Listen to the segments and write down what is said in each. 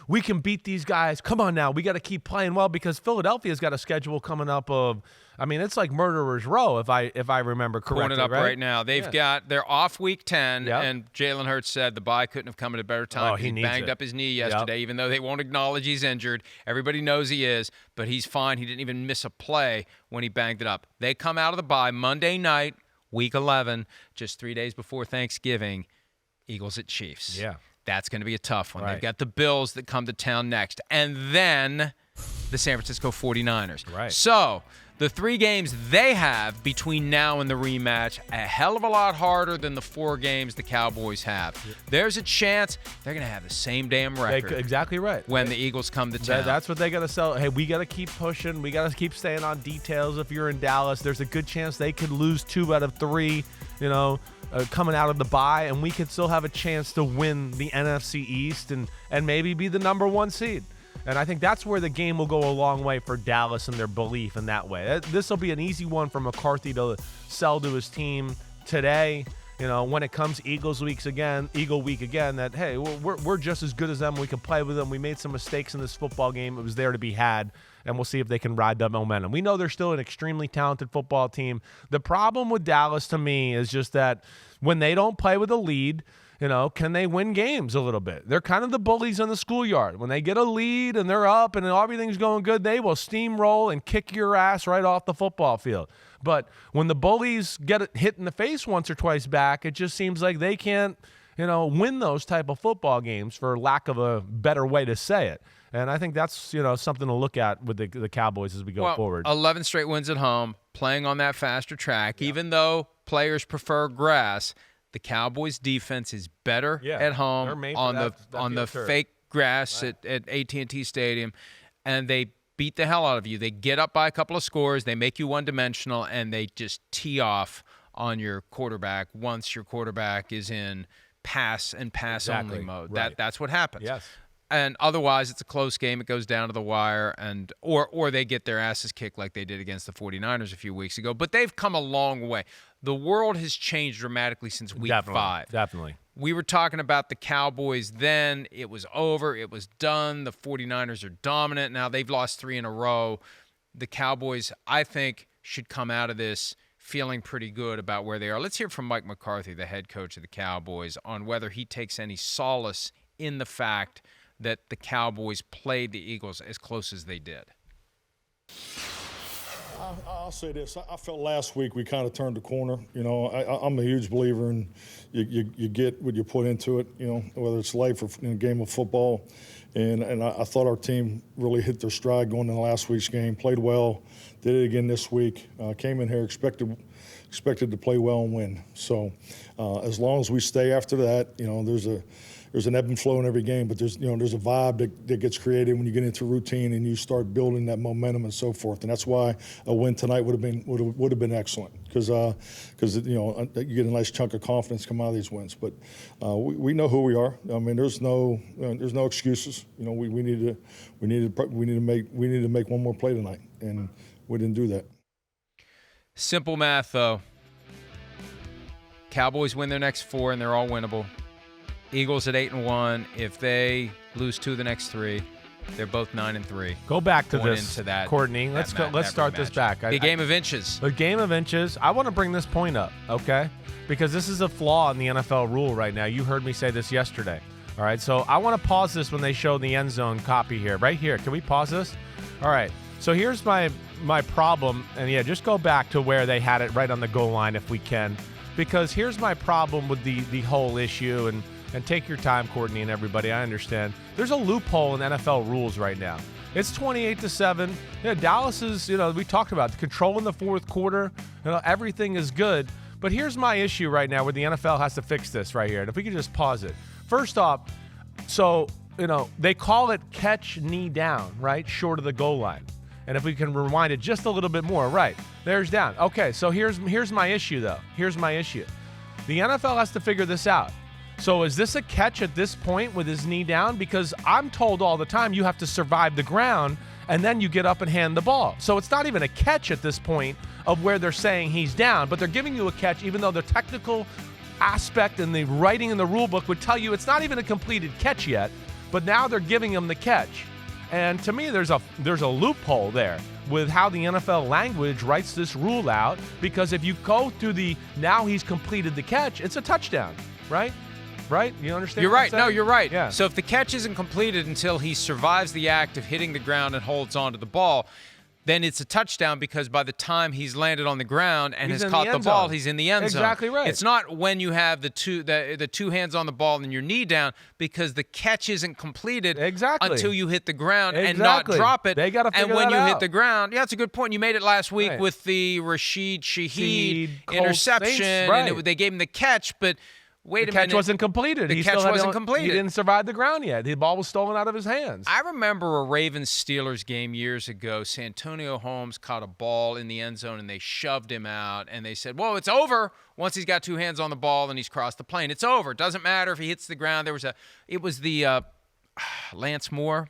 we can beat these guys. Come on now. We got to keep playing well because Philadelphia's got a schedule coming up of, I mean, it's like Murderer's Row if I remember correctly. Pulling it up right now. They're off week 10, Yep. and Jalen Hurts said the bye couldn't have come at a better time. He needs banged it. up his knee yesterday, even though they won't acknowledge he's injured. Everybody knows he is, but he's fine. He didn't even miss a play when he banged it up. They come out of the bye Monday night, week 11, just 3 days before Thanksgiving. Eagles at Chiefs. Yeah. That's going to be a tough one. Right. They've got the Bills that come to town next, and then the San Francisco 49ers. Right. So the 3 games they have between now and the rematch, a hell of a lot harder than the 4 games the Cowboys have. There's a chance they're going to have the same damn record. Exactly right. When the Eagles come to town. That's what they got to sell. Hey, we got to keep pushing. We got to keep staying on details. If you're in Dallas, there's a good chance they could lose 2 out of 3, coming out of the bye, and we could still have a chance to win the NFC East and maybe be the number 1 seed. And I think that's where the game will go a long way for Dallas and their belief in that way. This will be an easy one for McCarthy to sell to his team today. When it comes Eagle week again, that, hey, we're just as good as them. We can play with them. We made some mistakes in this football game. It was there to be had, and we'll see if they can ride that momentum. We know they're still an extremely talented football team. The problem with Dallas, to me, is just that when they don't play with a lead, can they win games a little bit? They're kind of the bullies in the schoolyard. When they get a lead and they're up and everything's going good, they will steamroll and kick your ass right off the football field. But when the bullies get hit in the face once or twice back, it just seems like they can't, win those type of football games, for lack of a better way to say it. And I think that's, something to look at with the Cowboys as we go forward. 11 straight wins at home, playing on that faster track, even though players prefer grass. The Cowboys' defense is better at home on the fake grass at AT&T Stadium, and they beat the hell out of you. They get up by a couple of scores, they make you one-dimensional, and they just tee off on your quarterback once your quarterback is in pass-only mode. Right. That's what happens. Yes. And otherwise, it's a close game. It goes down to the wire, or they get their asses kicked like they did against the 49ers a few weeks ago. But they've come a long way. The world has changed dramatically since week 5. Definitely. We were talking about the Cowboys then. It was over. It was done. The 49ers are dominant. Now they've lost 3 in a row. The Cowboys, I think, should come out of this feeling pretty good about where they are. Let's hear from Mike McCarthy, the head coach of the Cowboys, on whether he takes any solace in the fact that the Cowboys played the Eagles as close as they did. I'll say this. I felt last week we kind of turned the corner. I'm a huge believer in you get what you put into it, whether it's life or in a game of football. And I thought our team really hit their stride going into last week's game, played well, did it again this week, came in here expected to play well and win. So as long as we stay after that, there's an ebb and flow in every game, but there's a vibe that gets created when you get into routine and you start building that momentum and so forth. And that's why a win tonight would have been excellent because you get a nice chunk of confidence come out of these wins. But we know who we are. I mean, there's no excuses. We need to make one more play tonight, and we didn't do that. Simple math, though. Cowboys win their next 4, and they're all winnable. Eagles at 8-1. If they lose 2 of the next 3, they're both 9-3. Go back to this, into that, Courtney. Let's start this back. The game of inches. The game of inches. I want to bring this point up, okay? Because this is a flaw in the NFL rule right now. You heard me say this yesterday. All right, so I want to pause this when they show the end zone copy here. Right here. Can we pause this? All right. So here's my problem. And, yeah, just go back to where they had it right on the goal line if we can. Because here's my problem with the whole issue. And take your time, Courtney and everybody. I understand. There's a loophole in NFL rules right now. It's 28-7. Dallas is, we talked about the control in the fourth quarter. Everything is good. But here's my issue right now where the NFL has to fix this right here. And if we could just pause it. First off, so, they call it catch knee down, right? Short of the goal line. And if we can rewind it just a little bit more, right? There's down. Okay, so here's my issue, though. Here's my issue. The NFL has to figure this out. So is this a catch at this point with his knee down? Because I'm told all the time you have to survive the ground and then you get up and hand the ball. So it's not even a catch at this point of where they're saying he's down, but they're giving you a catch even though the technical aspect and the writing in the rule book would tell you it's not even a completed catch yet. but now they're giving him the catch. And to me, there's a loophole there with how the NFL language writes this rule out, because if you go through the now he's completed the catch, it's a touchdown, right? Right? You understand? You're what I'm right. saying? No, you're right. Yeah. So if the catch isn't completed until he survives the act of hitting the ground and holds onto the ball, then it's a touchdown, because by the time he's landed on the ground and has caught the ball, he's in the end zone. Exactly right. It's not when you have the two hands on the ball and your knee down, because the catch isn't completed until you hit the ground and not drop it. They got to figure And when that you out. hit the ground, that's a good point. You made it last week with the Rashid Shaheed interception, and they gave him the catch, but wait a minute. The catch wasn't completed. The catch wasn't completed. He didn't survive the ground yet. The ball was stolen out of his hands. I remember a Ravens-Steelers game years ago. Santonio Holmes caught a ball in the end zone, and they shoved him out, and they said, well, it's over once he's got two hands on the ball and he's crossed the plane. It's over. It doesn't matter if he hits the ground. It was the Lance Moore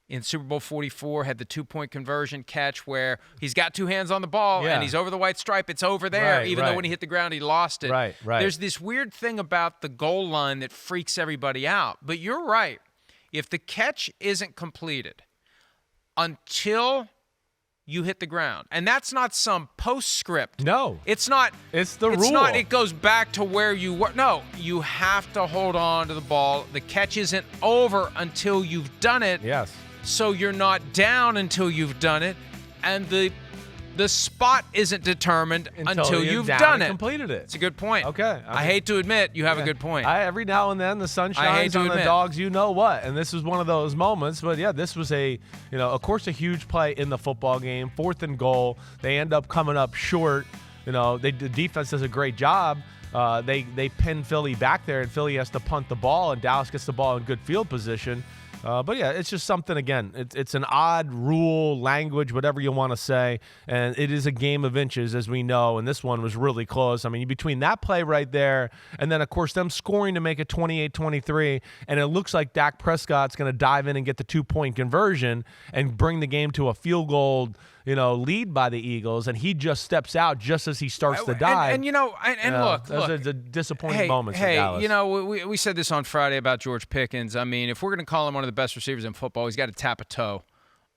in Super Bowl 44 had the two-point conversion catch where he's got two hands on the ball and he's over the white stripe. It's over there, even though when he hit the ground, he lost it. Right. There's this weird thing about the goal line that freaks everybody out. But you're right. If the catch isn't completed until you hit the ground, and that's not some postscript. No. It's not. It's the rule. It's not. It goes back to where you were. No, you have to hold on to the ball. The catch isn't over until you've done it. Yes. So you're not down until you've done it, and the spot isn't determined until you've done it. Completed it. It's a good point. Okay. I hate to admit you have a good point. Every now and then the sun shines on the dogs, you know what, and this was one of those moments. But yeah, this was of course, a huge play in the football game. 4th and goal. They end up coming up short. The defense does a great job. They pin Philly back there, and Philly has to punt the ball, and Dallas gets the ball in good field position. But yeah, it's just something, again, it's an odd rule, language, whatever you want to say, and it is a game of inches, as we know, and this one was really close. I mean, between that play right there and then, of course, them scoring to make it 28-23, and it looks like Dak Prescott's going to dive in and get the 2-point conversion and bring the game to a field goal lead by the Eagles, and he just steps out just as he starts to dive. Look, those are the disappointing moments for Dallas. We said this on Friday about George Pickens. I mean, if we're going to call him one of the best receivers in football, he's got to tap a toe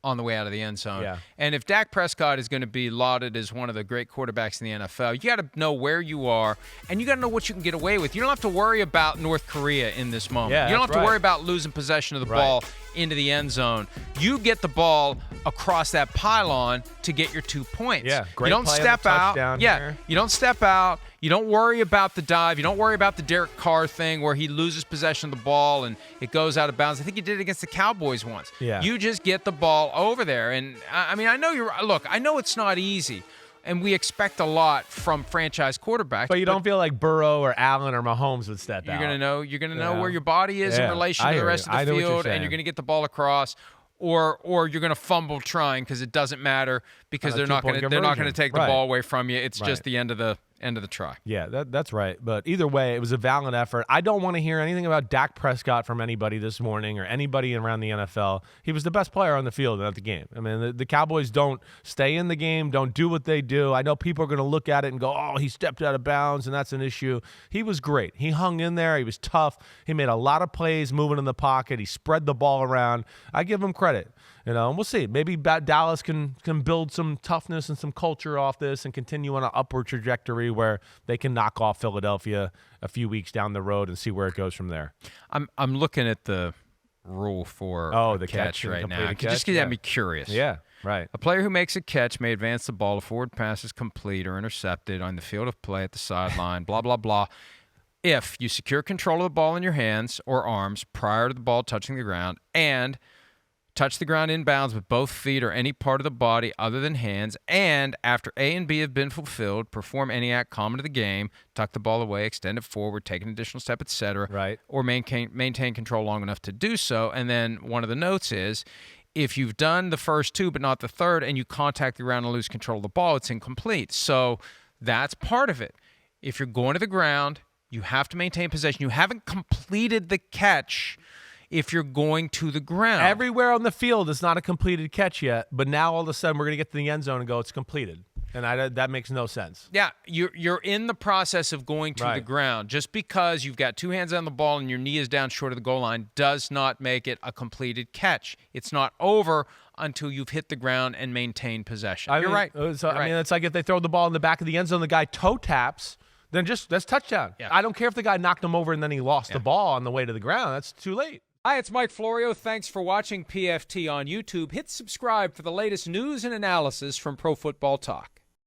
on the way out of the end zone. Yeah. And if Dak Prescott is going to be lauded as one of the great quarterbacks in the NFL, you got to know where you are, and you got to know what you can get away with. You don't have to worry about North Korea in this moment. Yeah, you don't have to worry about losing possession of the ball into the end zone. You get the ball across that pylon to get your 2 points. Yeah, great you don't play step out. Here. You don't step out. You don't worry about the dive. You don't worry about the Derek Carr thing where he loses possession of the ball and it goes out of bounds. I think he did it against the Cowboys once. Yeah. You just get the ball over there. And, I mean, I know it's not easy, and we expect a lot from franchise quarterbacks. But you don't feel like Burrow or Allen or Mahomes would step out. You're gonna know where your body is in relation to the rest of the field, and you're going to get the ball across. Or you're going to fumble trying because it doesn't matter because they're not going to take the ball away from you. It's just the end of the try. Yeah, that's right. But either way, it was a valiant effort. I don't want to hear anything about Dak Prescott from anybody this morning or anybody around the NFL. He was the best player on the field at the game. I mean, the Cowboys don't stay in the game, don't do what they do. I know people are going to look at it and go, oh, he stepped out of bounds, and that's an issue. He was great. He hung in there. He was tough. He made a lot of plays moving in the pocket. He spread the ball around. I give him credit. And we'll see. Maybe Dallas can build some toughness and some culture off this and continue on an upward trajectory where they can knock off Philadelphia a few weeks down the road and see where it goes from there. I'm looking at the rule for the catch right now. Just get me curious. Yeah, right. A player who makes a catch may advance the ball if forward pass is complete or intercepted on the field of play at the sideline, blah, blah, blah. If you secure control of the ball in your hands or arms prior to the ball touching the ground and touch the ground inbounds with both feet or any part of the body other than hands, and after A and B have been fulfilled, perform any act common to the game, tuck the ball away, extend it forward, take an additional step, etc., right, or maintain control long enough to do so. And then one of the notes is, if you've done the first two but not the third and you contact the ground and lose control of the ball, it's incomplete. So that's part of it. If you're going to the ground, you have to maintain possession. You haven't completed the catch if you're going to the ground. Everywhere on the field is not a completed catch yet, but now all of a sudden we're going to get to the end zone and go, it's completed. And that makes no sense. Yeah, you're in the process of going to the ground. Just because you've got two hands on the ball and your knee is down short of the goal line does not make it a completed catch. It's not over until you've hit the ground and maintained possession. You're right. I mean, it's like if they throw the ball in the back of the end zone, the guy toe taps, then that's touchdown. Yeah. I don't care if the guy knocked him over and then he lost the ball on the way to the ground. That's too late. Hi, it's Mike Florio. Thanks for watching PFT on YouTube. Hit subscribe for the latest news and analysis from Pro Football Talk.